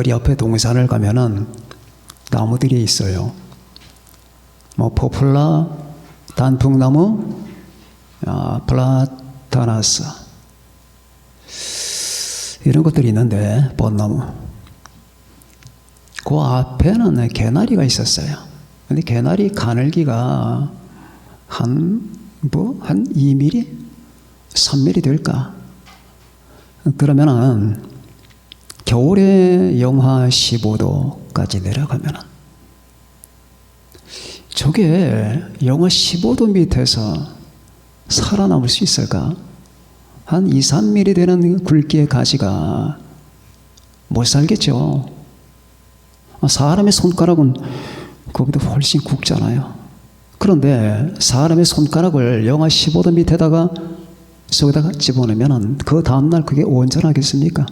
우리 옆에 동산을 가면은 나무들이 있어요. 포플라, 단풍나무, 플라타나스 이런 것들이 있는데, 벚나무. 그 앞에는 개나리가 있었어요. 근데 개나리 가늘기가 한 2mm? 3mm 될까? 그러면은 겨울에 영하 15도까지 내려가면은 저게 영하 15도 밑에서 살아남을 수 있을까? 한 2, 3mm 되는 굵기의 가지가 못 살겠죠. 사람의 손가락은 그보다 훨씬 굵잖아요. 그런데 사람의 손가락을 영하 15도 밑에다가 속에다가 집어넣으면 그 다음날 그게 온전하겠습니까?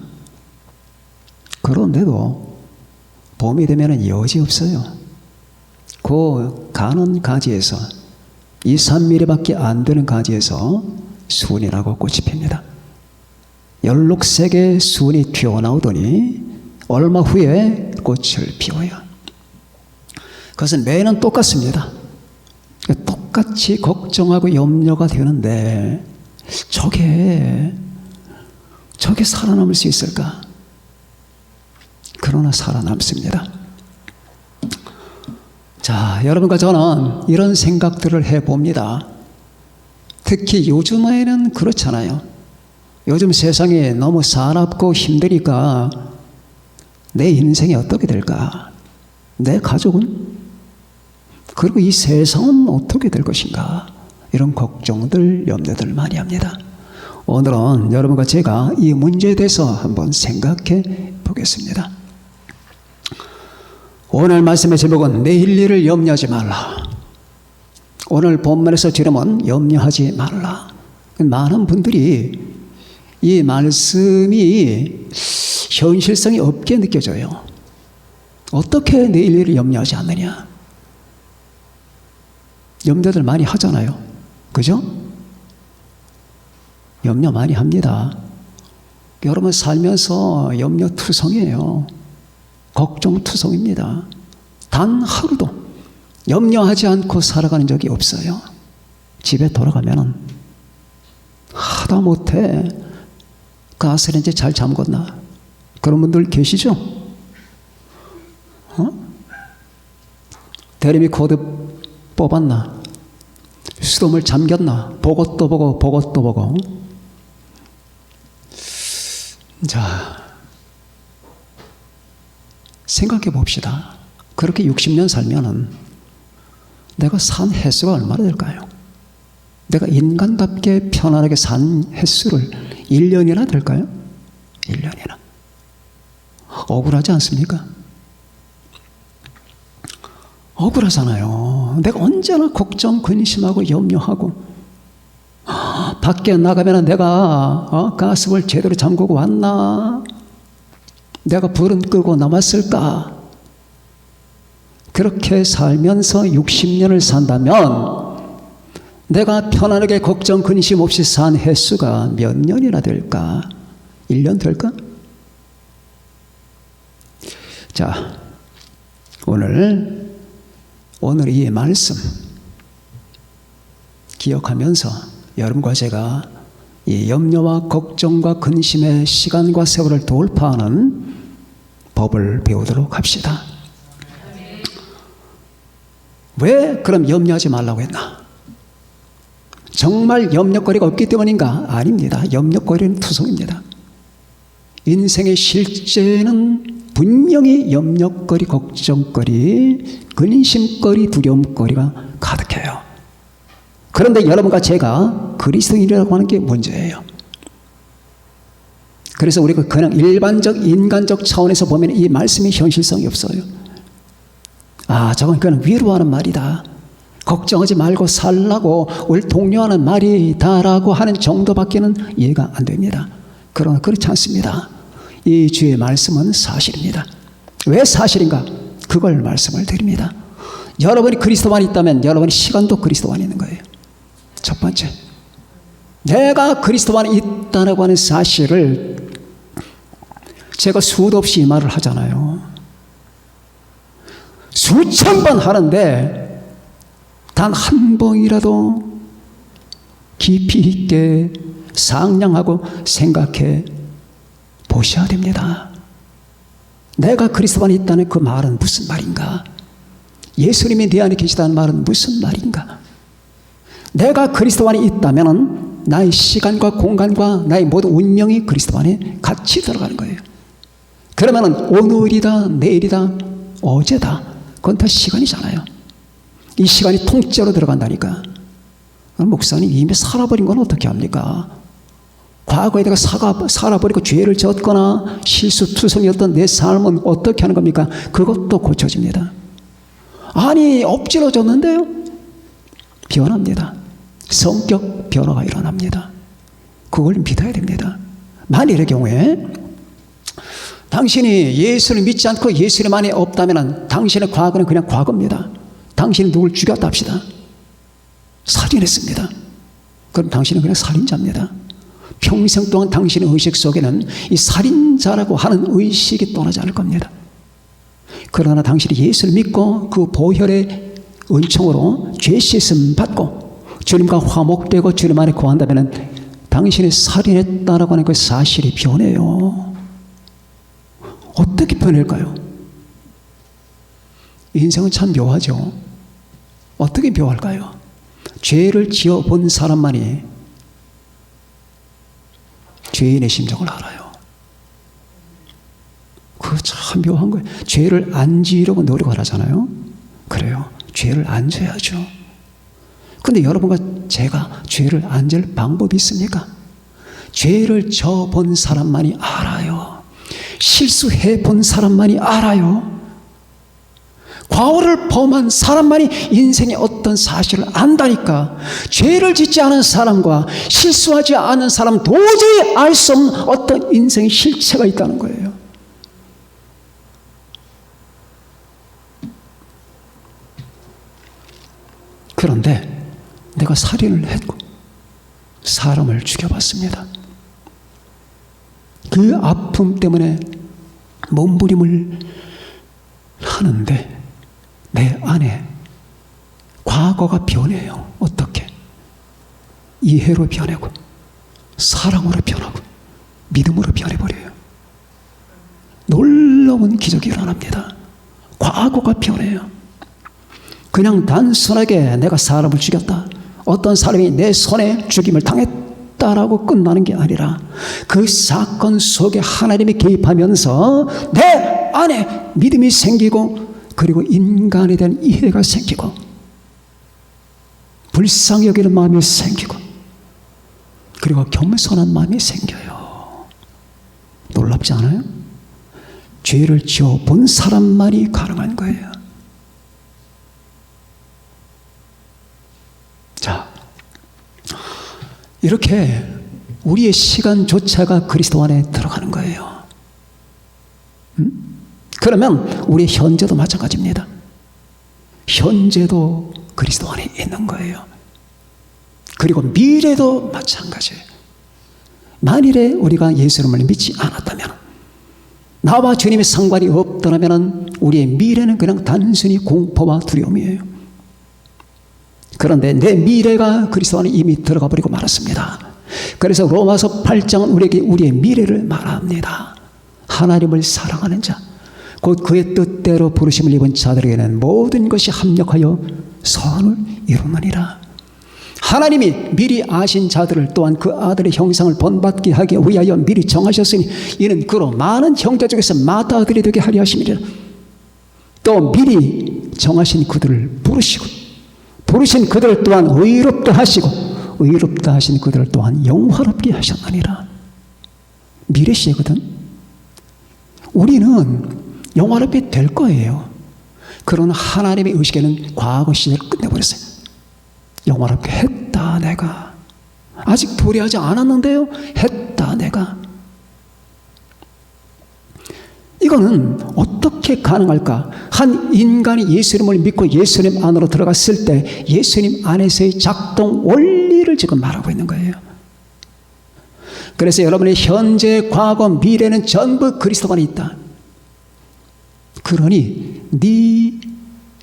그런데도 봄이 되면 여지없어요. 그 가는 가지에서 2, 3mm밖에 안 되는 가지에서 순이라고 꽃이 핍니다. 연록색의 순이 튀어나오더니 얼마 후에 꽃을 피워요. 그것은 매년 똑같습니다. 똑같이 걱정하고 염려가 되는데 저게 살아남을 수 있을까? 그러나 살아남습니다. 자, 여러분과 저는 이런 생각들을 해봅니다. 특히 요즘에는 그렇잖아요. 요즘 세상이 너무 사납고 힘드니까 내 인생이 어떻게 될까? 내 가족은? 그리고 이 세상은 어떻게 될 것인가? 이런 걱정들, 염려들 많이 합니다. 오늘은 여러분과 제가 이 문제에 대해서 한번 생각해 보겠습니다. 오늘 말씀의 제목은 내일 일을 염려하지 말라. 오늘 본문에서 지름은 염려하지 말라. 많은 분들이 이 말씀이 현실성이 없게 느껴져요. 어떻게 내일 일을 염려하지 않느냐? 염려들 많이 하잖아요. 그죠? 염려 많이 합니다. 여러분 살면서 염려투성이에요. 걱정투성입니다. 단 하루도 염려하지 않고 살아가는 적이 없어요. 집에 돌아가면은 하다못해 가스레인지 잘 잠궜나? 그런 분들 계시죠? 대리미 코드 뽑았나? 수돗물 잠겼나? 보고 또 보고 보고 또 보고. 자, 생각해 봅시다. 그렇게 60년 살면은 내가 산 횟수가 얼마나 될까요? 내가 인간답게 편안하게 산 횟수를 1년이나 될까요? 1년이나. 억울하지 않습니까? 억울하잖아요. 내가 언제나 걱정, 근심하고 염려하고 밖에 나가면 내가 가스불 제대로 잠그고 왔나? 내가 불은 끄고 남았을까? 그렇게 살면서 60년을 산다면 내가 편안하게 걱정, 근심 없이 산 횟수가 몇 년이나 될까? 1년 될까? 자, 오늘 이 말씀 기억하면서 여러분과 제가 이 염려와 걱정과 근심의 시간과 세월을 돌파하는 법을 배우도록 합시다. 왜 그럼 염려하지 말라고 했나? 정말 염려거리가 없기 때문인가? 아닙니다. 염려거리는 투성입니다. 인생의 실제는 분명히 염려거리, 걱정거리, 근심거리, 두려움거리가 가득해요. 그런데 여러분과 제가 그리스도인이라고 하는 게 문제예요. 그래서 우리가 그냥 일반적 인간적 차원에서 보면 이 말씀이 현실성이 없어요. 저건 그냥 위로하는 말이다. 걱정하지 말고 살라고 우리 독려하는 말이다라고 하는 정도밖에는 이해가 안 됩니다. 그러나 그렇지 않습니다. 이 주의 말씀은 사실입니다. 왜 사실인가? 그걸 말씀을 드립니다. 여러분이 그리스도 안에 있다면 여러분의 시간도 그리스도 안에 있는 거예요. 첫 번째, 내가 그리스도 안에 있다고 하는 사실을 제가 수도 없이 이 말을 하잖아요. 수천 번 하는데 단 한 번이라도 깊이 있게 상냥하고 생각해 보셔야 됩니다. 내가 그리스도 안에 있다는 그 말은 무슨 말인가? 예수님이 내 안에 계시다는 말은 무슨 말인가? 내가 그리스도 안에 있다면 나의 시간과 공간과 나의 모든 운명이 그리스도 안에 같이 들어가는 거예요. 그러면 오늘이다, 내일이다, 어제다, 그건 다 시간이잖아요. 이 시간이 통째로 들어간다니까. 목사님 이미 살아버린 건 어떻게 합니까? 과거에 내가 살아버리고 죄를 졌거나 실수투성이었던 내 삶은 어떻게 하는 겁니까? 그것도 고쳐집니다. 아니 엎질러졌는데요? 변합니다. 성격 변화가 일어납니다. 그걸 믿어야 됩니다. 만일의 경우에 당신이 예수를 믿지 않고 예수님 안에 없다면 당신의 과거는 그냥 과거입니다. 당신이 누굴 죽였다 합시다. 살인했습니다. 그럼 당신은 그냥 살인자입니다. 평생 동안 당신의 의식 속에는 이 살인자라고 하는 의식이 떠나지 않을 겁니다. 그러나 당신이 예수를 믿고 그 보혈의 은총으로 죄 씻음 받고 주님과 화목되고 주님 안에 거한다면 당신이 살인했다라고 하는 그 사실이 변해요. 어떻게 변할까요? 인생은 참 묘하죠. 어떻게 묘할까요? 죄를 지어 본 사람만이 죄인의 심정을 알아요. 그거 참 묘한 거예요. 죄를 안 지으려고 노력을 하잖아요. 그래요. 죄를 안 져야죠. 근데 여러분과 제가 죄를 안 질 방법이 있습니까? 죄를 져 본 사람만이 알아요. 실수해 본 사람만이 알아요. 과오를 범한 사람만이 인생의 어떤 사실을 안다니까. 죄를 짓지 않은 사람과 실수하지 않은 사람 도저히 알 수 없는 어떤 인생의 실체가 있다는 거예요. 그런데 내가 살인을 했고 사람을 죽여봤습니다. 그 아픔 때문에 몸부림을 하는데 내 안에 과거가 변해요. 어떻게? 이해로 변하고 사랑으로 변하고 믿음으로 변해버려요. 놀라운 기적이 일어납니다. 과거가 변해요. 그냥 단순하게 내가 사람을 죽였다, 어떤 사람이 내 손에 죽임을 당했다라고 끝나는 게 아니라 그 사건 속에 하나님이 개입하면서 내 안에 믿음이 생기고 그리고 인간에 대한 이해가 생기고 불쌍히 여기는 마음이 생기고 그리고 겸손한 마음이 생겨요. 놀랍지 않아요? 죄를 지어 본 사람만이 가능한 거예요. 자, 이렇게 우리의 시간조차가 그리스도 안에 들어가는 거예요. 그러면 우리의 현재도 마찬가지입니다. 현재도 그리스도 안에 있는 거예요. 그리고 미래도 마찬가지예요. 만일에 우리가 예수님을 믿지 않았다면, 나와 주님의 상관이 없더라면 우리의 미래는 그냥 단순히 공포와 두려움이에요. 그런데 내 미래가 그리스도 안에 이미 들어가 버리고 말았습니다. 그래서 로마서 8장은 우리에게 우리의 미래를 말합니다. 하나님을 사랑하는 자, 곧 그의 뜻대로 부르심을 입은 자들에게는 모든 것이 합력하여 선을 이루느니라. 하나님이 미리 아신 자들을 또한 그 아들의 형상을 본받게 하기 위하여 미리 정하셨으니 이는 그로 많은 형제 중에서 맏아들이 되게 하려 하심이라. 또 미리 정하신 그들을 부르시고 부르신 그들 또한 의롭다 하시고 의롭다 하신 그들을 또한 영화롭게 하셨느니라. 미래 시제거든. 우리는 영화롭게 될 거예요. 그러나 하나님의 의식에는 과거 시대를 끝내버렸어요. 영화롭게 했다 내가. 아직 도래하지 않았는데요. 했다 내가. 이거는 어떻게 가능할까? 한 인간이 예수님을 믿고 예수님 안으로 들어갔을 때 예수님 안에서의 작동 원리를 지금 말하고 있는 거예요. 그래서 여러분의 현재, 과거, 미래는 전부 그리스도 안에 있다. 그러니 네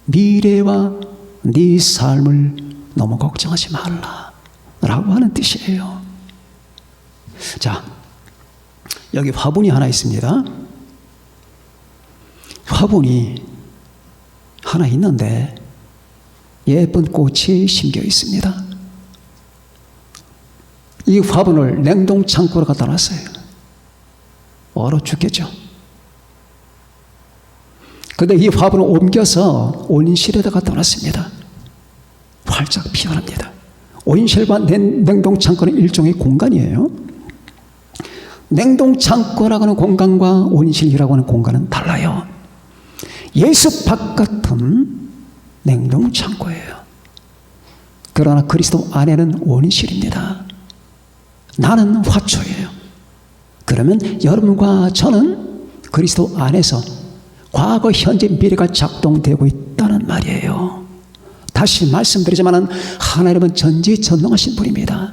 미래와 네 삶을 너무 걱정하지 말라라고 하는 뜻이에요. 자, 여기 화분이 하나 있습니다. 화분이 하나 있는데 예쁜 꽃이 심겨 있습니다. 이 화분을 냉동 창고로 갖다 놨어요. 얼어 죽겠죠. 그런데 이 화분을 옮겨서 온실에다 갖다 놨습니다. 활짝 피어납니다. 온실과 냉동 창고는 일종의 공간이에요. 냉동 창고라고 하는 공간과 온실이라고 하는 공간은 달라요. 예수 바깥은 냉동 창고예요. 그러나 그리스도 안에는 온실입니다. 나는 화초예요. 그러면 여러분과 저는 그리스도 안에서 과거, 현재, 미래가 작동되고 있다는 말이에요. 다시 말씀드리지만 하나님은 전지전능하신 분입니다.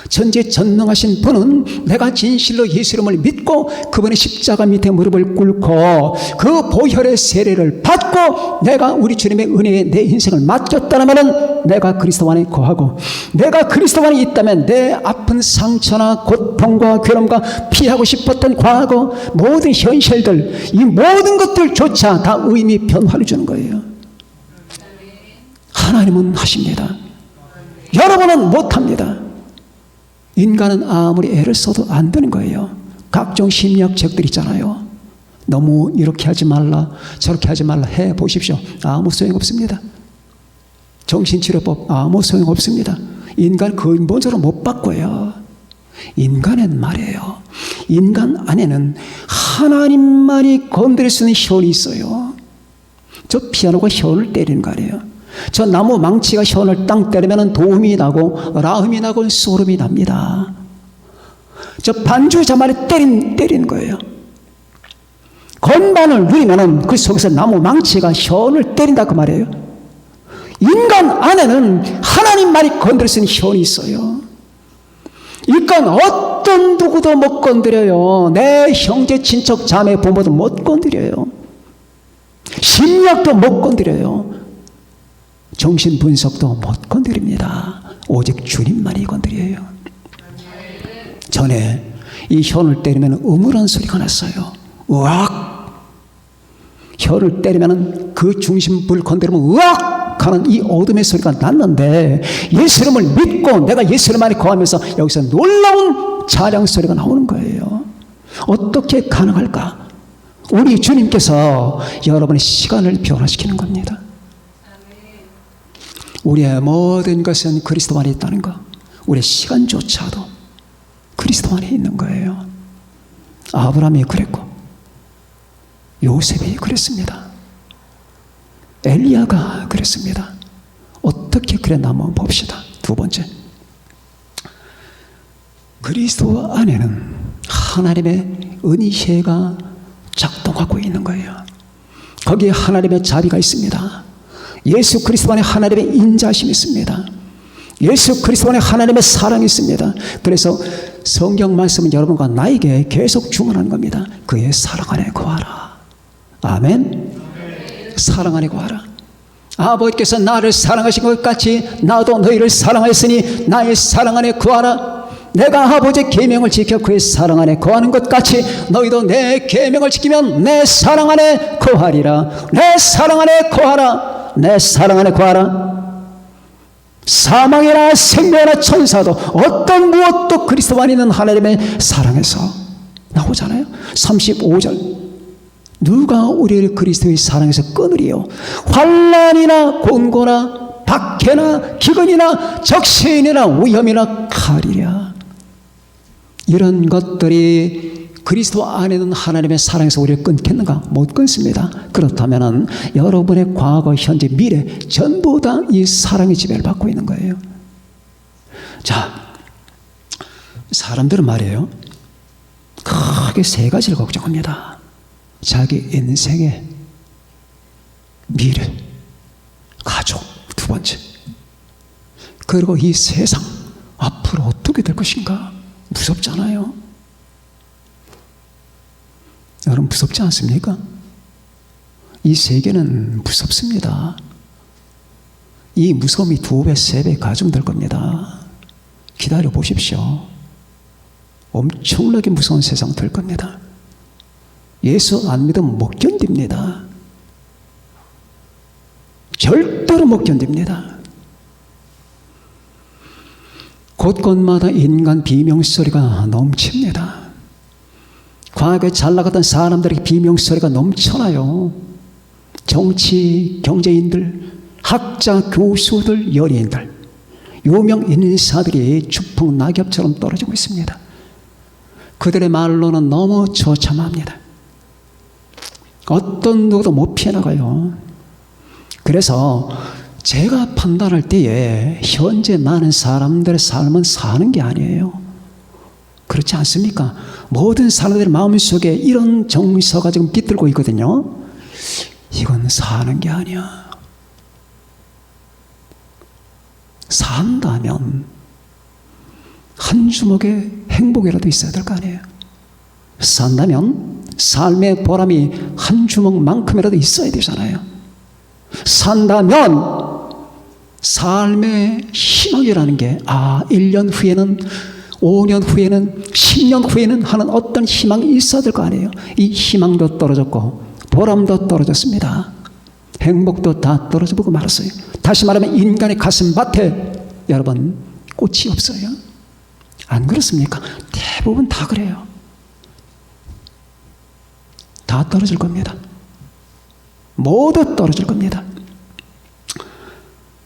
전지전능하신 분은 내가 진실로 예수 이름을 믿고 그분의 십자가 밑에 무릎을 꿇고 그 보혈의 세례를 받고 내가 우리 주님의 은혜에 내 인생을 맡겼다면 내가 그리스도 안에 거하고 내가 그리스도 안에 있다면 내 아픈 상처나 고통과 괴로움과 피하고 싶었던 과거 모든 현실들, 이 모든 것들조차 다 의미 변화를 주는 거예요. 하나님은 하십니다. 여러분은 못합니다. 인간은 아무리 애를 써도 안 되는 거예요. 각종 심리학책들 있잖아요. 너무 이렇게 하지 말라, 저렇게 하지 말라 해보십시오. 아무 소용없습니다. 정신치료법 아무 소용없습니다. 인간 근본적으로 못 바꿔요. 인간은 말이에요. 인간 안에는 하나님만이 건드릴 수 있는 현이 있어요. 저 피아노가 현을 때리는 거 아니에요. 저 나무 망치가 현을 땅 때리면 도움이 나고 라음이 나고 소름이 납니다. 저 반주자만이 때리는 거예요. 건반을 누리면 그 속에서 나무 망치가 현을 때린다 그 말이에요. 인간 안에는 하나님만이 건드릴 수 있는 현이 있어요. 이건 어떤 누구도 못 건드려요. 내 형제, 친척, 자매, 부모도 못 건드려요. 심리학도 못 건드려요. 정신분석도 못 건드립니다. 오직 주님만이 건드려요. 전에 이 현을 때리면 음울한 소리가 났어요. 으악! 혀를 때리면 그 중심부를 건드리면 으악! 하는 이 어둠의 소리가 났는데 예수 이름을 믿고 내가 예수 이름 안에 거하면서 여기서 놀라운 찬양 소리가 나오는 거예요. 어떻게 가능할까? 우리 주님께서 여러분의 시간을 변화시키는 겁니다. 우리의 모든 것은 그리스도 안에 있다는 것, 우리의 시간조차도 그리스도 안에 있는 거예요. 아브라함이 그랬고 요셉이 그랬습니다. 엘리야가 그랬습니다. 어떻게 그랬나 한번 봅시다. 두 번째, 그리스도 안에는 하나님의 은혜가 작동하고 있는 거예요. 거기에 하나님의 자비가 있습니다. 예수 그리스도 안에 하나님의 인자심이 있습니다. 예수 그리스도 안에 하나님의 사랑이 있습니다. 그래서 성경 말씀은 여러분과 나에게 계속 주문하는 겁니다. 그의 사랑 안에 거하라. 아멘. 사랑 안에 거하라. 아버지께서 나를 사랑하신 것 같이 나도 너희를 사랑하였으니 나의 사랑 안에 거하라. 내가 아버지의 계명을 지켜 그의 사랑 안에 거하는 것 같이 너희도 내 계명을 지키면 내 사랑 안에 거하리라. 내 사랑 안에 거하라. 내 사랑 안에 거하라. 사망이나 생명이나 천사도 어떤 무엇도 그리스도 안에 있는 하나님의 사랑에서 나오잖아요. 35절 누가 우리를 그리스도의 사랑에서 끊으리요? 환난이나 곤고나 박해나 기근이나 적신이나 위험이나 칼이랴. 이런 것들이 그리스도 안에 있는 하나님의 사랑에서 우리를 끊겠는가? 못 끊습니다. 그렇다면 여러분의 과거, 현재, 미래 전부 다 이 사랑의 지배를 받고 있는 거예요. 자, 사람들은 말이에요, 크게 세 가지를 걱정합니다. 자기 인생의 미래, 가족, 두 번째, 그리고 이 세상 앞으로 어떻게 될 것인가? 무섭잖아요. 여러분 무섭지 않습니까? 이 세계는 무섭습니다. 이 무서움이 2배, 3배 가중될 겁니다. 기다려 보십시오. 엄청나게 무서운 세상 될 겁니다. 예수 안 믿으면 못 견딥니다. 절대로 못 견딥니다. 곳곳마다 인간 비명소리가 넘칩니다. 과거에 잘 나갔던 사람들의 비명소리가 넘쳐나요. 정치, 경제인들, 학자, 교수들, 연예인들, 유명 인사들이 추풍 낙엽처럼 떨어지고 있습니다. 그들의 말로는 너무 처참합니다. 어떤 누구도 못 피해나가요. 그래서 제가 판단할 때에 현재 많은 사람들의 삶은 사는 게 아니에요. 그렇지 않습니까? 모든 사람들의 마음속에 이런 정서가 지금 깃들고 있거든요. 이건 사는 게 아니야. 산다면 한 주먹의 행복이라도 있어야 될 거 아니에요. 산다면 삶의 보람이 한 주먹만큼이라도 있어야 되잖아요. 산다면 삶의 희망이라는 게 1년 후에는 5년 후에는 10년 후에는 하는 어떤 희망이 있어야 될 거 아니에요. 이 희망도 떨어졌고 보람도 떨어졌습니다. 행복도 다 떨어져 보고 말았어요. 다시 말하면 인간의 가슴밭에 여러분 꽃이 없어요. 안 그렇습니까? 대부분 다 그래요. 다 떨어질 겁니다. 모두 떨어질 겁니다.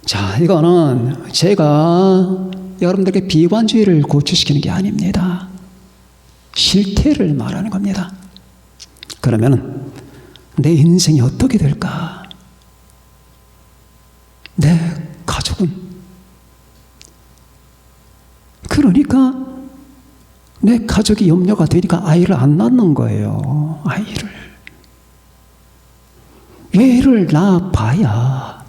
자, 이거는 제가 여러분들에게 비관주의를 고취시키는 게 아닙니다. 실태를 말하는 겁니다. 그러면 내 인생이 어떻게 될까? 내 가족은? 그러니까 내 가족이 염려가 되니까 아이를 안 낳는 거예요. 아이를. 애를 낳아봐야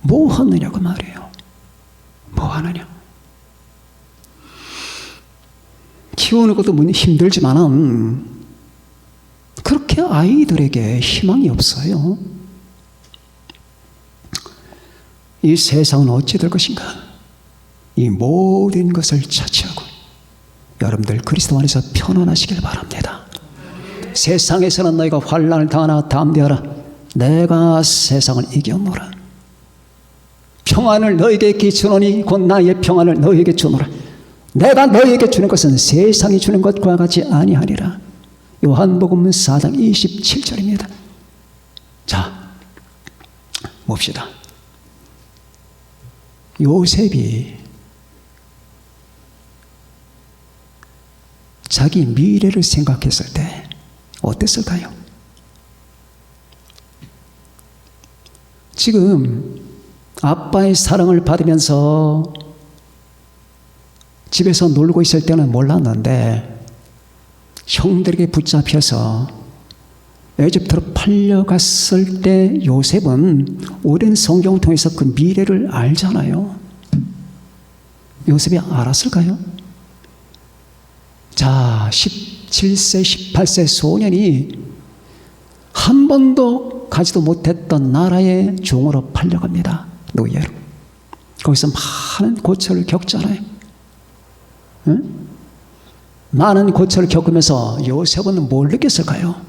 뭐 하느냐고 말이에요. 뭐 하느냐. 키우는 것도 힘들지만은 그렇게 아이들에게 희망이 없어요. 이 세상은 어찌 될 것인가? 이 모든 것을 차치하고 여러분들 그리스도 안에서 편안하시길 바랍니다. 세상에서는 너희가 환난을 당하나 담대하라. 내가 세상을 이겼노라. 평안을 너희에게 주노니 곧 나의 평안을 너희에게 주노라. 내가 너희에게 주는 것은 세상이 주는 것과 같이 아니하니라. 요한복음 4장 27절입니다. 자, 봅시다. 요셉이 자기 미래를 생각했을 때 어땠을까요? 지금 아빠의 사랑을 받으면서 집에서 놀고 있을 때는 몰랐는데 형들에게 붙잡혀서 에집트로 팔려갔을 때 요셉은 오랜 성경을 통해서 그 미래를 알잖아요. 요셉이 알았을까요? 자, 17세, 18세 소년이 한 번도 가지도 못했던 나라의 종으로 팔려갑니다. 노예로. 거기서 많은 고초를 겪잖아요. 응? 많은 고초를 겪으면서 요셉은 뭘 느꼈을까요?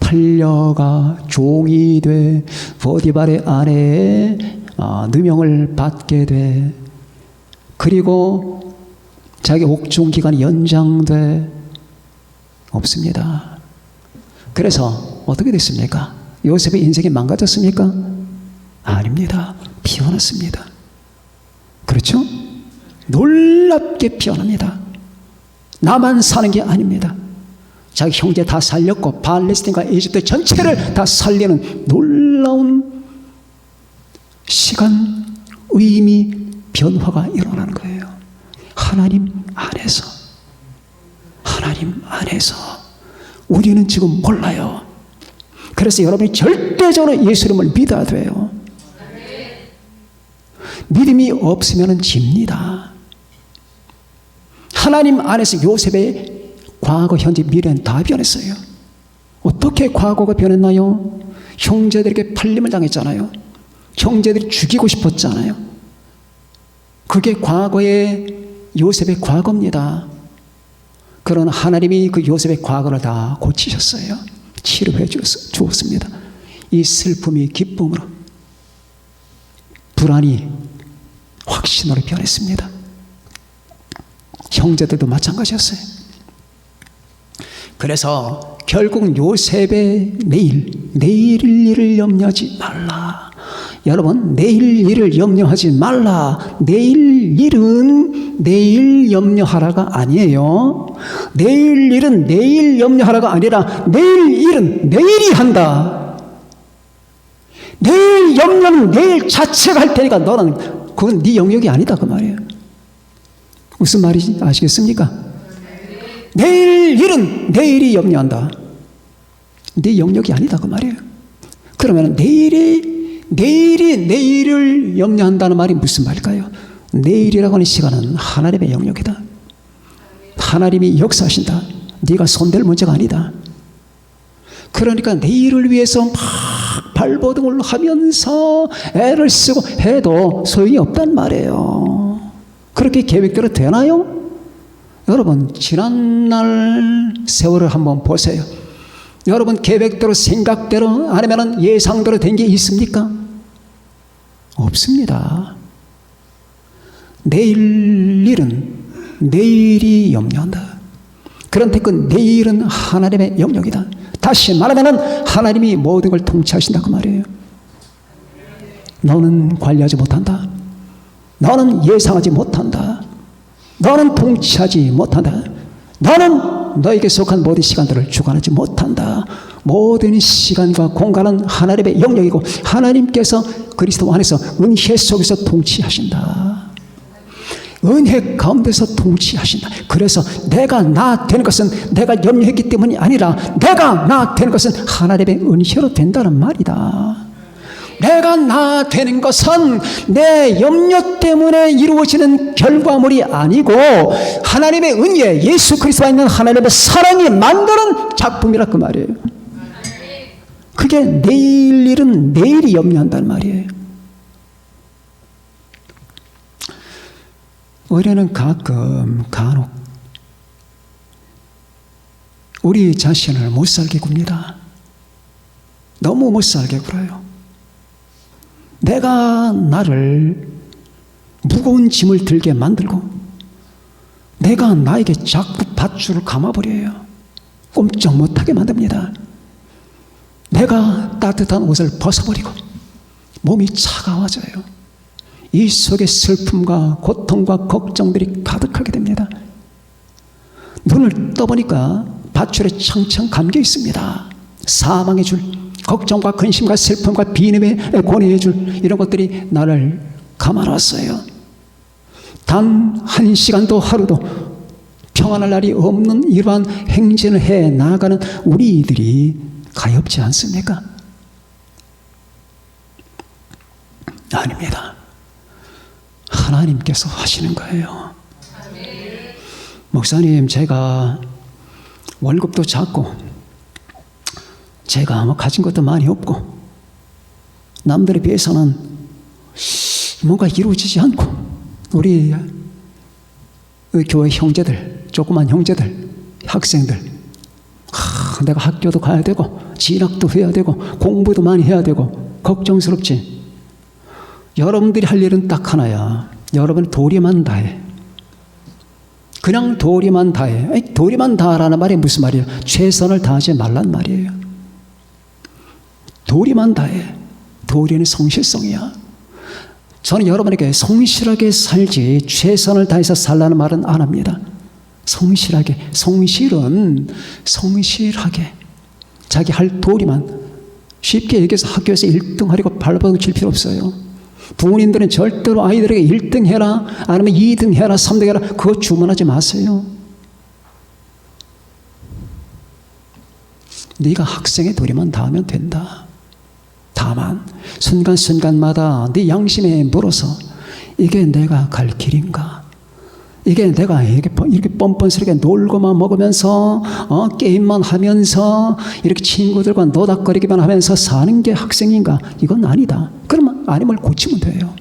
팔려가 종이 돼 보디발의 아내의 누명을 받게 돼 그리고 자기 옥중 기간이 연장돼 없습니다. 그래서 어떻게 됐습니까? 요셉의 인생이 망가졌습니까? 아닙니다. 피어났습니다. 그렇죠? 놀랍게 피어납니다. 나만 사는 게 아닙니다. 자기 형제 다 살렸고 팔레스틴과 이집트 전체를 다 살리는 놀라운 시간, 의미, 변화가 일어나는 거예요. 하나님 안에서. 하나님 안에서. 우리는 지금 몰라요. 그래서 여러분이 절대적으로 예수 이름을 믿어야 돼요. 믿음이 없으면 집니다. 하나님 안에서 요셉의 과거, 현재, 미래는 다 변했어요. 어떻게 과거가 변했나요? 형제들에게 팔림을 당했잖아요. 형제들이 죽이고 싶었잖아요. 그게 과거의 요셉의 과거입니다. 그러나 하나님이 그 요셉의 과거를 다 고치셨어요. 치료해 주었습니다. 이 슬픔이 기쁨으로, 불안이 확신으로 변했습니다. 형제들도 마찬가지였어요. 그래서 결국 요셉의 내일 일을 염려하지 말라. 여러분, 내일 일을 염려하지 말라. 내일 일은 내일 염려하라가 아니에요. 내일 일은 내일 염려하라가 아니라 내일 일은 내일이 한다. 내일 염려는 내일 자체가 할 테니까 너는 그건 네 영역이 아니다 그 말이에요. 무슨 말인지 아시겠습니까? 내일 일은 내일이 염려한다. 네 영역이 아니다 그 말이에요. 그러면 내일이 내일을 염려한다는 말이 무슨 말일까요? 내일이라고 하는 시간은 하나님의 영역이다. 하나님이 역사하신다. 네가 손댈 문제가 아니다. 그러니까 내일을 위해서 막 발버둥을 하면서 애를 쓰고 해도 소용이 없단 말이에요. 그렇게 계획대로 되나요? 여러분, 지난날 세월을 한번 보세요. 여러분, 계획대로, 생각대로, 아니면 예상대로 된 게 있습니까? 없습니다. 내일 일은 내일이 염려한다. 그런데 그 내일은 하나님의 영역이다. 다시 말하면 하나님이 모든 걸 통치하신다 그 말이에요. 너는 관리하지 못한다. 너는 예상하지 못한다. 너는 통치하지 못한다. 너는 너에게 속한 모든 시간들을 주관하지 못한다. 모든 시간과 공간은 하나님의 영역이고 하나님께서 그리스도 안에서 은혜 속에서 통치하신다. 은혜 가운데서 통치하신다. 그래서 내가 나 되는 것은 내가 염려했기 때문이 아니라 내가 나 되는 것은 하나님의 은혜로 된다는 말이다. 내가 나 되는 것은 내 염려 때문에 이루어지는 결과물이 아니고 하나님의 은혜, 예수 그리스도가 있는 하나님의 사랑이 만드는 작품이라 그 말이에요. 그게 내일 일은 내일이 염려한다는 말이에요. 우리는 간혹 우리 자신을 못 살게 굽니다. 너무 못 살게 굴어요. 내가 나를 무거운 짐을 들게 만들고 내가 나에게 자꾸 밧줄을 감아버려요. 꼼짝 못하게 만듭니다. 내가 따뜻한 옷을 벗어버리고 몸이 차가워져요. 이 속에 슬픔과 고통과 걱정들이 가득하게 됩니다. 눈을 떠보니까 밧줄에 창창 감겨 있습니다. 사망의 줄, 걱정과 근심과 슬픔과 비님의 고뇌의 줄, 이런 것들이 나를 감아놨어요. 단 한 시간도 하루도 평안할 날이 없는 이러한 행진을 해 나아가는 우리들이 가엾지 않습니까? 아닙니다. 하나님께서 하시는 거예요. 목사님, 제가 월급도 작고 제가 가진 것도 많이 없고 남들에 비해서는 뭔가 이루어지지 않고 우리 교회 형제들, 조그만 형제들, 학생들, 내가 학교도 가야 되고 진학도 해야 되고 공부도 많이 해야 되고 걱정스럽지. 여러분들이 할 일은 딱 하나야. 여러분 도리만 다해. 그냥 도리만 다해. 도리만 다하라는 말이 무슨 말이에요? 최선을 다하지 말란 말이에요. 도리만 다해. 도리는 성실성이야. 저는 여러분에게 성실하게 살지 최선을 다해서 살라는 말은 안 합니다. 성실하게. 성실은 성실하게 자기 할 도리만. 쉽게 얘기해서 학교에서 1등 하려고 발버둥 칠 필요 없어요. 부모님들은 절대로 아이들에게 1등 해라, 아니면 2등 해라, 3등 해라, 그거 주문하지 마세요. 네가 학생의 도리만 다하면 된다. 다만 순간순간마다 네 양심에 물어서 이게 내가 갈 길인가? 이게 내가 이렇게 뻔뻔스럽게 놀고만 먹으면서 게임만 하면서 이렇게 친구들과 노닥거리기만 하면서 사는 게 학생인가? 이건 아니다. 그러면 아님을 고치면 돼요.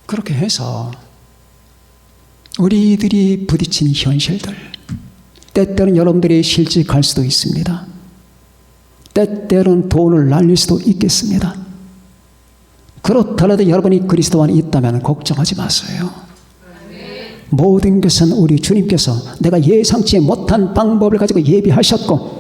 그렇게 해서 우리들이 부딪힌 현실들, 때때로는 여러분들이 실직할 수도 있습니다. 때때로는 돈을 날릴 수도 있겠습니다. 그렇더라도 여러분이 그리스도 안에 있다면 걱정하지 마세요. 모든 것은 우리 주님께서 내가 예상치 못한 방법을 가지고 예비하셨고,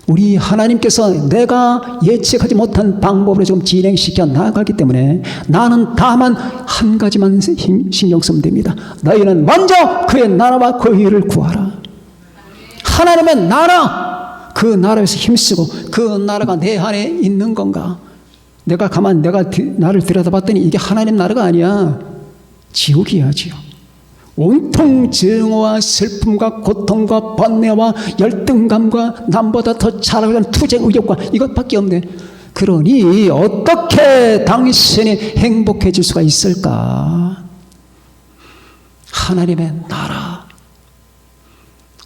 우리 하나님께서 내가 예측하지 못한 방법으로 지금 진행시켜 나가기 때문에 나는 다만 한 가지만 신경 쓰면 됩니다. 너희는 먼저 그의 나라와 그 의를 구하라. 하나님의 나라, 그 나라에서 힘쓰고 그 나라가 내 안에 있는 건가? 내가 나를 들여다봤더니 이게 하나님 나라가 아니야. 지옥이야, 지옥. 온통 증오와 슬픔과 고통과 번뇌와 열등감과 남보다 더 잘하는 투쟁 의욕과 이것밖에 없네. 그러니 어떻게 당신이 행복해질 수가 있을까? 하나님의 나라.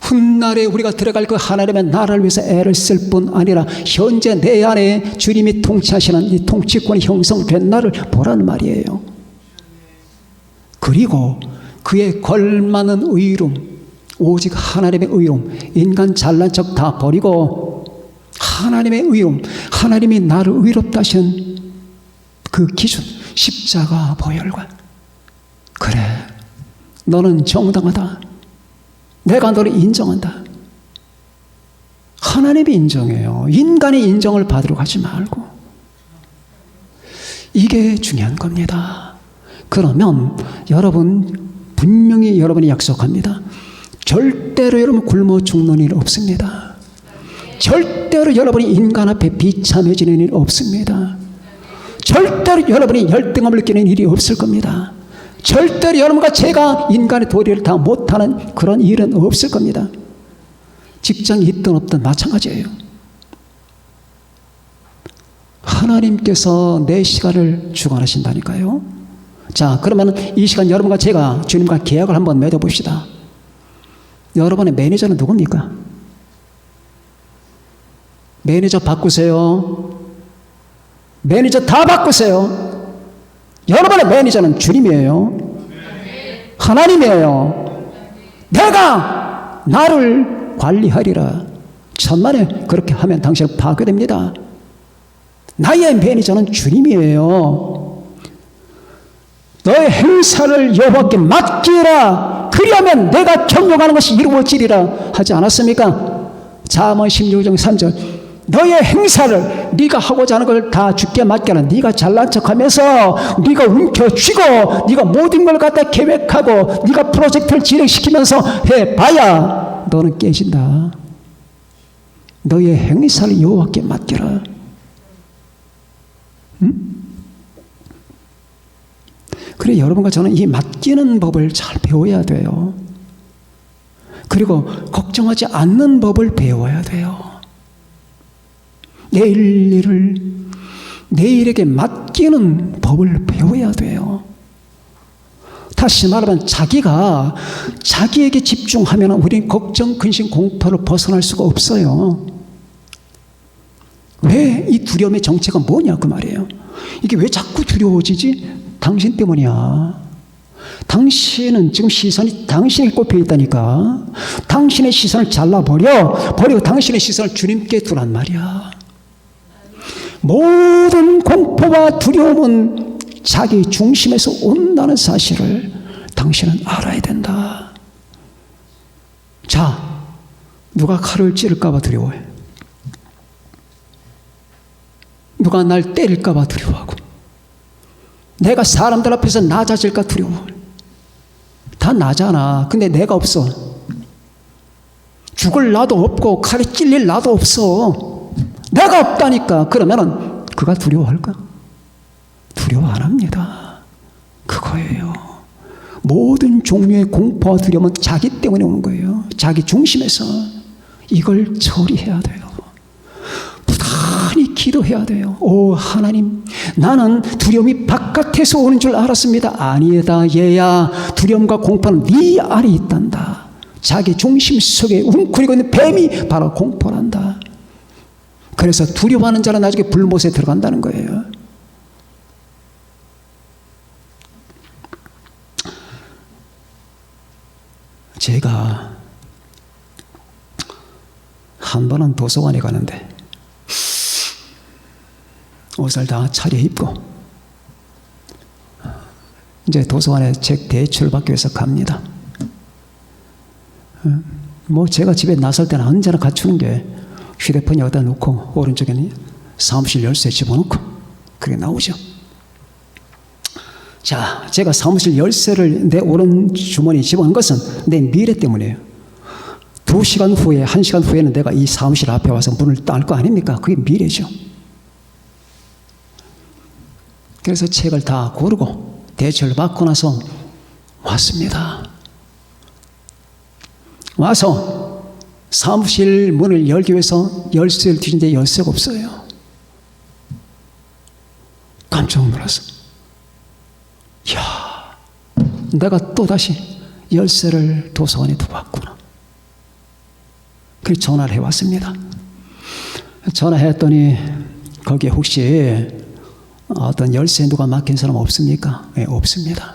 훗날에 우리가 들어갈 그 하나님의 나라를 위해서 애를 쓸 뿐 아니라 현재 내 안에 주님이 통치하시는 이 통치권이 형성된 나를 보라는 말이에요. 그리고 그에 걸맞는 의로움, 오직 하나님의 의로움, 인간 잘난 척 다 버리고 하나님의 의로움, 하나님이 나를 의롭다 하시는 그 기준, 십자가 보혈관. 그래, 너는 정당하다. 내가 너를 인정한다. 하나님이 인정해요. 인간의 인정을 받으러 가지 말고. 이게 중요한 겁니다. 그러면 여러분, 분명히 여러분이 약속합니다. 절대로 여러분 굶어 죽는 일 없습니다. 절대로 여러분이 인간 앞에 비참해지는 일 없습니다. 절대로 여러분이 열등함을 느끼는 일이 없을 겁니다. 절대로 여러분과 제가 인간의 도리를 다 못하는 그런 일은 없을 겁니다. 직장이 있든 없든 마찬가지예요. 하나님께서 내 시간을 주관하신다니까요. 자, 그러면 이 시간 여러분과 제가 주님과 계약을 한번 맺어봅시다. 여러분의 매니저는 누굽니까? 매니저 바꾸세요. 매니저 다 바꾸세요. 여러분의 매니저는 주님이에요. 하나님이에요. 내가 나를 관리하리라. 천만에 그렇게 하면 당신은 파괴됩니다. 나의 매니저는 주님이에요. 너의 행사를 여호와께 맡기라. 그리하면 내가 경영하는 것이 이루어지리라 하지 않았습니까? 잠언 16장 3절. 너의 행사를 네가 하고자 하는 걸 다 주께 맡겨라. 네가 잘난 척하면서 네가 움켜쥐고 네가 모든 걸 갖다 계획하고 네가 프로젝트를 진행시키면서 해봐야 너는 깨진다. 너의 행사를 여호와께 맡겨라. 응? 그래, 여러분과 저는 이 맡기는 법을 잘 배워야 돼요. 그리고 걱정하지 않는 법을 배워야 돼요. 내일 일을 내일에게 맡기는 법을 배워야 돼요. 다시 말하면 자기에게 집중하면 우리는 걱정, 근심, 공포를 벗어날 수가 없어요. 왜 이 두려움의 정체가 뭐냐 그 말이에요. 이게 왜 자꾸 두려워지지? 당신 때문이야. 당신은 지금 시선이 당신에게 꼽혀 있다니까. 당신의 시선을 버리고 당신의 시선을 주님께 두란 말이야. 모든 공포와 두려움은 자기 중심에서 온다는 사실을 당신은 알아야 된다. 자, 누가 칼을 찌를까 봐 두려워해. 누가 날 때릴까 봐 두려워하고, 내가 사람들 앞에서 낮아질까 두려워. 다 나잖아. 근데 내가 없어. 죽을 나도 없고 칼에 찔릴 나도 없어. 내가 없다니까. 그러면은 그가 두려워할까? 두려워 안 합니다. 그거예요. 모든 종류의 공포와 두려움은 자기 때문에 오는 거예요. 자기 중심에서. 이걸 처리해야 돼요. 부단히 기도해야 돼요. 오 하나님, 나는 두려움이 바깥에서 오는 줄 알았습니다. 아니다. 얘야, 두려움과 공포는 네 안에 있단다. 자기 중심 속에 웅크리고 있는 뱀이 바로 공포란다. 그래서 두려워하는 자는 나중에 불못에 들어간다는 거예요. 제가 한 번은 도서관에 가는데 옷을 다 차려입고 이제 도서관에 책 대출받기 위해서 갑니다. 뭐 제가 집에 나설 때는 언제나 갖추는 게 휴대폰 여기다 놓고 오른쪽에는 사무실 열쇠 집어넣고 그게 나오죠. 자, 제가 사무실 열쇠를 내 오른 주머니에 집어넣은 것은 내 미래 때문이에요. 2시간 후에, 1시간 후에는 내가 이 사무실 앞에 와서 문을 딸 거 아닙니까? 그게 미래죠. 그래서 책을 다 고르고 대출을 받고 나서 왔습니다. 와서 사무실 문을 열기 위해서 열쇠를 뒤진데 열쇠가 없어요. 깜짝 놀랐어. 이야, 내가 또다시 열쇠를 도서관에 두고 왔구나. 그래서 전화를 해왔습니다. 전화했더니 거기에 혹시 어떤 열쇠 누가 맡긴 사람 없습니까? 네, 없습니다.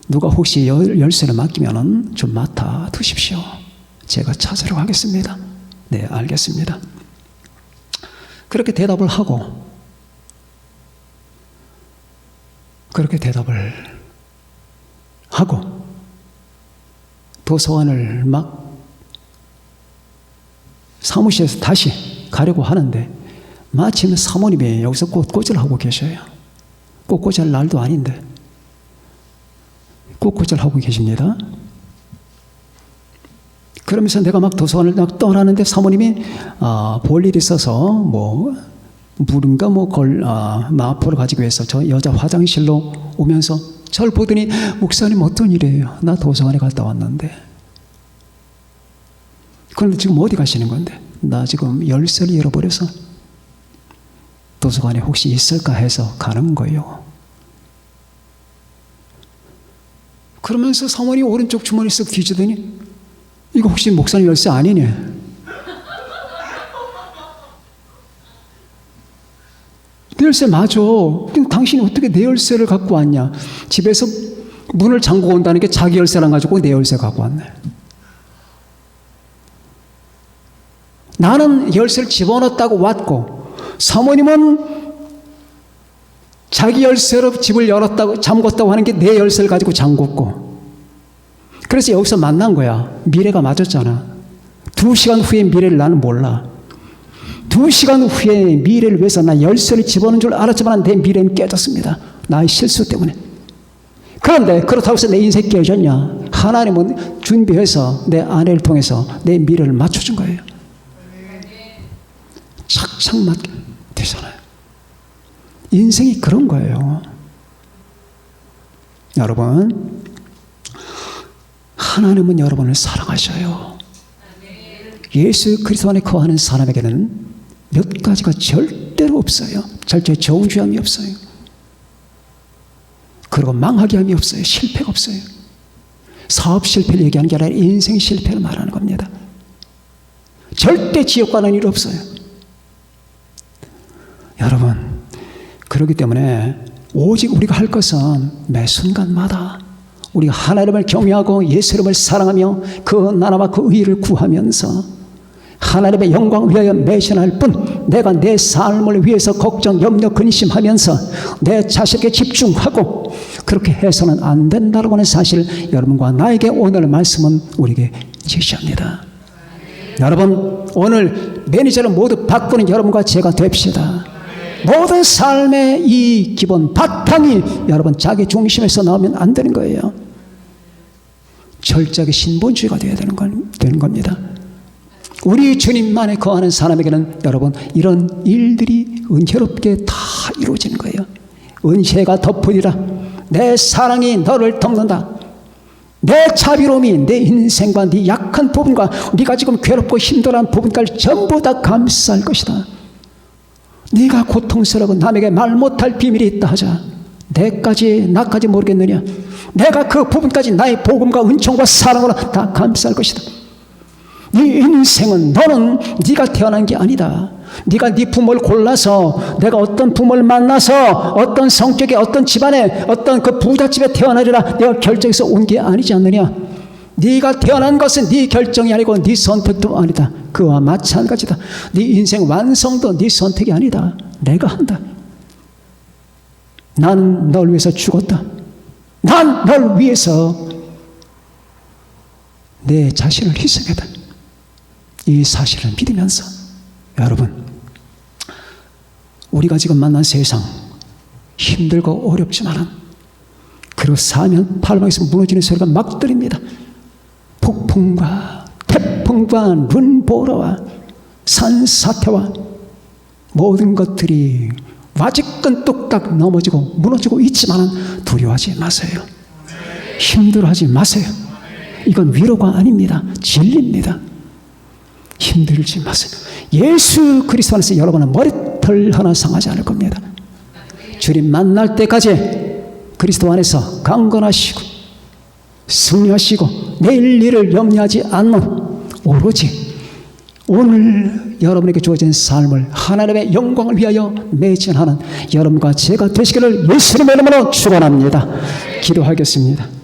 누가 혹시 열쇠를 맡기면 좀 맡아 두십시오. 제가 찾으러 가겠습니다. 네, 알겠습니다. 그렇게 대답을 하고 도서관을 막 사무실에서 다시 가려고 하는데 마침 사모님이 여기서 꽃꽂이를 하고 계셔요. 꽃꽂이 할 날도 아닌데 꽃꽂이를 하고 계십니다. 그러면서 내가 막 도서관을 막 떠나는데 사모님이 볼 일이 있어서 뭐 물인가 마포를 가지고 해서 저 여자 화장실로 오면서 저를 보더니 목사님 어떤 일이에요? 나 도서관에 갔다 왔는데. 그런데 지금 어디 가시는 건데? 나 지금 열쇠를 잃어버려서 도서관에 혹시 있을까 해서 가는 거예요. 그러면서 사모님 오른쪽 주머니 쓱 뒤지더니 이거 혹시 목사님 열쇠 아니냐? 내 열쇠 맞아. 당신이 어떻게 내 열쇠를 갖고 왔냐? 집에서 문을 잠그고 온다는 게 자기 열쇠를 가지고 내 열쇠 갖고 왔네. 나는 열쇠를 집어넣었다고 왔고 사모님은 자기 열쇠로 집을 열었다고 잠궜다고 하는 게 내 열쇠를 가지고 잠궜고 그래서 여기서 만난 거야. 미래가 맞았잖아. 2시간 후의 미래를 나는 몰라. 2시간 후에 미래를 위해서 나 열쇠를 집어넣은 줄 알았지만 내 미래는 깨졌습니다. 나의 실수 때문에. 그런데 그렇다고 해서 내 인생이 깨졌냐? 하나님은 준비해서 내 아내를 통해서 내 미래를 맞춰준 거예요. 착착 맞게 되잖아요. 인생이 그런 거예요. 여러분, 하나님은 여러분을 사랑하셔요. 예수 그리스도 안에 거하는 사람에게는 몇 가지가 절대로 없어요. 절대 정죄함이 없어요. 그리고 망하게 함이 없어요. 실패가 없어요. 사업 실패를 얘기하는 게 아니라 인생 실패를 말하는 겁니다. 절대 지옥 가는 일 없어요. 여러분, 그렇기 때문에 오직 우리가 할 것은 매 순간마다 우리가 하나님을 경외하고 예수 이름을 사랑하며 그 나라와 그 의를 구하면서 하나님의 영광을 위하여 매신할 뿐 내가 내 삶을 위해서 걱정, 염려, 근심하면서 내 자식에게 집중하고 그렇게 해서는 안 된다고 하는 사실 여러분과 나에게 오늘 말씀은 우리에게 제시합니다. 여러분, 오늘 매니저를 모두 바꾸는 여러분과 제가 됩시다. 모든 삶의 이 기본 바탕이 여러분 자기 중심에서 나오면 안 되는 거예요. 철저하게 신본주의가 되어야 되는 겁니다. 우리 주님만에 거하는 사람에게는 여러분 이런 일들이 은혜롭게 다 이루어지는 거예요. 은혜가 덮으리라. 내 사랑이 너를 덮는다. 내 자비로움이 내 인생과 네 약한 부분과 네가 지금 괴롭고 힘들어하는 부분까지 전부 다 감쌀 것이다. 네가 고통스러워 남에게 말 못할 비밀이 있다 하자. 나까지 모르겠느냐? 내가 그 부분까지 나의 복음과 은총과 사랑으로 다 감쌀 것이다. 네 인생은 너는 네가 태어난 게 아니다. 네가 네 부모를 골라서 내가 어떤 부모를 만나서 어떤 성격의 어떤 집안에 어떤 그 부잣집에 태어나리라 내가 결정해서 온 게 아니지 않느냐? 네가 태어난 것은 네 결정이 아니고 네 선택도 아니다. 그와 마찬가지다. 네 인생 완성도 네 선택이 아니다. 내가 한다. 나는 널 위해서 죽었다. 난 널 위해서 내 자신을 희생했다. 이 사실을 믿으면서 여러분, 우리가 지금 만난 세상 힘들고 어렵지만은 그리고 사면 팔방에서 무너지는 소리가 막 들립니다. 폭풍과 태풍과 눈보라와 산사태와 모든 것들이 와지끈 뚝딱 넘어지고 무너지고 있지만 두려워하지 마세요. 힘들어하지 마세요. 이건 위로가 아닙니다. 진리입니다. 힘들지 마세요. 예수 그리스도 안에서 여러분은 머리털 하나 상하지 않을 겁니다. 주님 만날 때까지 그리스도 안에서 강건하시고 승리하시고 내일 일을 염려하지 않는 오로지 오늘 여러분에게 주어진 삶을 하나님의 영광을 위하여 매진하는 여러분과 제가 되시기를 예수님의 이름으로 축원합니다. 기도하겠습니다.